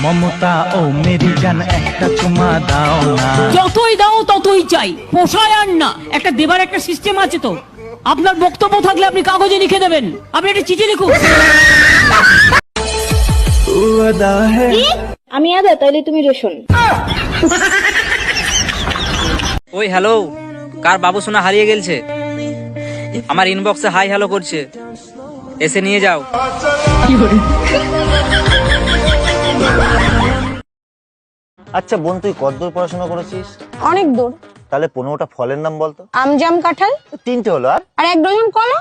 মমতা ও Mary জান একটা চুমা দাও না। যতই দাও ততই চাই, পোষায় আর না। একটা দেবার একটা সিস্টেম আছে তো। আপনার বক্তব্য থাকলে আপনি কাগজে লিখে দেবেন, আপনি একটা চিঠি লিখুন। আমি আদা, তাইলে তুমি রসুন। ওই হ্যালো, কার বাবু সোনা হারিয়ে গেছে? আমার ইনবক্সে হাই হ্যালো করছে, এসে নিয়ে যাও। আচ্ছা বোন, তুই কতদূর পড়াশোনা করেছিস? অনেক দূর। তাহলে 15টা ফলের নাম বলতো। আম, জাম, কাঁঠাল। 3টে হলো, আর 1 ডজন কলা।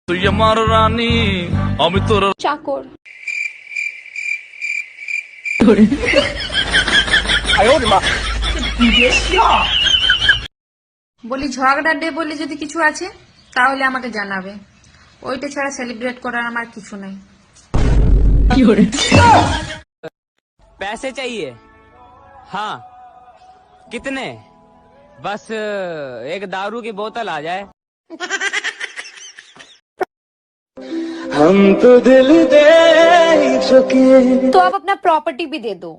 তুই আমার রানী, আমি তোর চাকর। বলি ঝগড়া ডে বলে যদি কিছু আছে তাহলে আমাকে জানাবে। ওইটা ছাড়া সেলিব্রেট করার আমার কিছু নাই। पैसे चाहिए? हाँ, कितने? बस एक दारू की बोतल आ जाए। हम तो दिल दे चुके। तो आप अपना प्रॉपर्टी भी दे दो।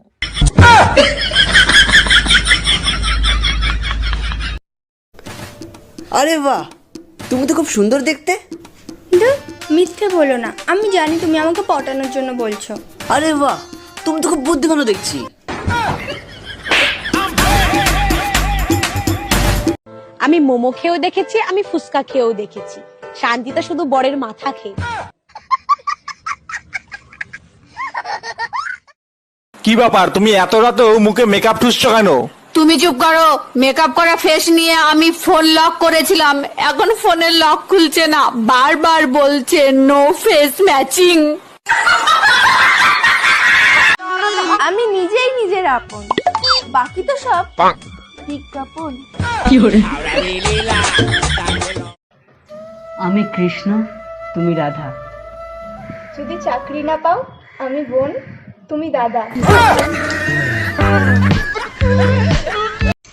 আরে বাহ, তুমি তো খুব সুন্দর দেখতে। মিথ্যে বলো না, আমি জানি তুমি আমাকে পটানোর জন্য বলছো। আরে বাহ, তুমি তো খুব বুদ্ধিমানও দেখছি। আমি মোমো খেয়েও দেখেছি, আমি ফুচকা খেয়েও দেখেছি। শান্তিটা শুধু বরের মাথা খেয়ে। কি ব্যাপার, তুমি এত রাতে মুখে মেকআপ ঠুসছো কেন? তুমি চুপ করো। মেকআপ করা ফেস নিয়ে আমি ফোন লক করেছিলাম, এখন ফোনের লক খুলছে না, বারবার বলছে নো ফেস ম্যাচিং। আমি নিজেই নিজের আপন, বাকি তো সব বিজ্ঞাপন। আমি কৃষ্ণ, তুমি রাধা। যদি চাকরি না পাও, আমি বোন, তুমি দাদা।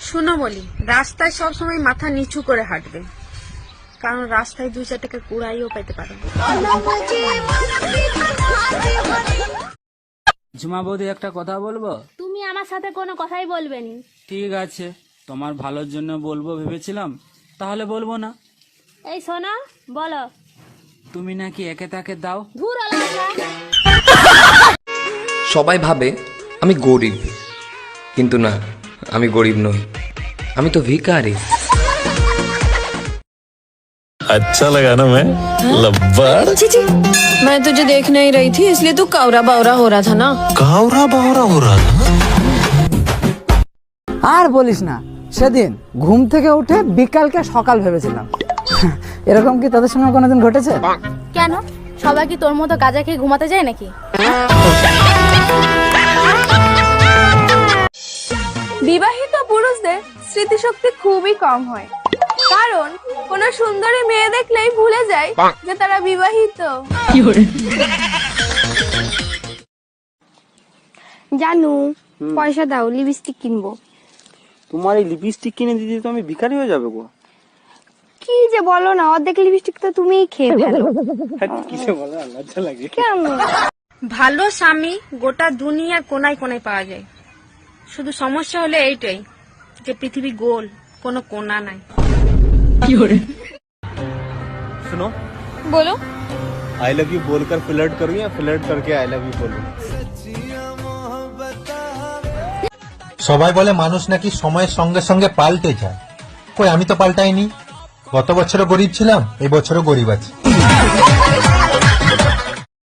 শোনো বলি, রাস্তায় সবসময় মাথা নিচু করে হাঁটবে, কারণ রাস্তায় 2-4 টাকা কুড়াইও পেতে পারো। ঝুমা বৌদি, একটা কথা বলবো? তুমি আমার সাথে কোনো কথাই বলবে না। ঠিক আছে, তোমার ভালোর জন্য বলবো ভেবেছিলাম, তাহলে বলবো না। এই শোনো, বলো। তুমি নাকি একে তাকে দাও। ধুর আলাদা। সবাই ভাবে আমি গরিব, কিন্তু না, আমি গরিব নই, আমি তো ভিখারি। अच्छा लगा ना मैं लब्बड़? मैं तुझे देख नहीं रही थी, इसलिए तू कावरा बावरा हो रहा था ना। कावरा बावरा हो रहा था। আর বলিস না, সেদিন ঘুম থেকে উঠে বিকালকে সকাল ভেবেছিলাম। এরকম কি তোদের সঙ্গে কোনোদিন ঘটেছে? কেন, সবাই কি তোর মতো গাঁজা খেয়ে ঘুমাতে যায় নাকি? বিবাহিত পুরুষদের স্মৃতিশক্তি খুবই কম হয়, কারণ কোন সুন্দরী মেয়ে দেখলেই ভুলে যায় যে তারা বিবাহিত। জানু, পয়সা দাও, লিপস্টিক কিনবো। তোমার এই লিপস্টিক কিনে দিতে তো আমি ভিখারি হয়ে যাবে গো। কি যে বলো না, অর্ধেক লিপস্টিক তো তুমিই খেয়ে ফেলো। কিসে বলো, লজ্জা লাগে। কেন? ভালো স্বামী গোটা দুনিয়ার কোনায় কোনায় পাওয়া যায়, শুধু সমস্যা হলে এইটাই যে পৃথিবী গোল, কোনো কোনা নাই। सुनो, बोलो। आई लव यू बोलकर फ्लर्ट करूँ या फ्लर्ट करके आई लव यू बोलूं? সবাই বলে মানুষ নাকি সময়ের সঙ্গে সঙ্গে পাল্টে যায়, কই আমি তো পাল্টাইনি। গত বছরও গরিব ছিলাম, এই বছরও গরিব আছি।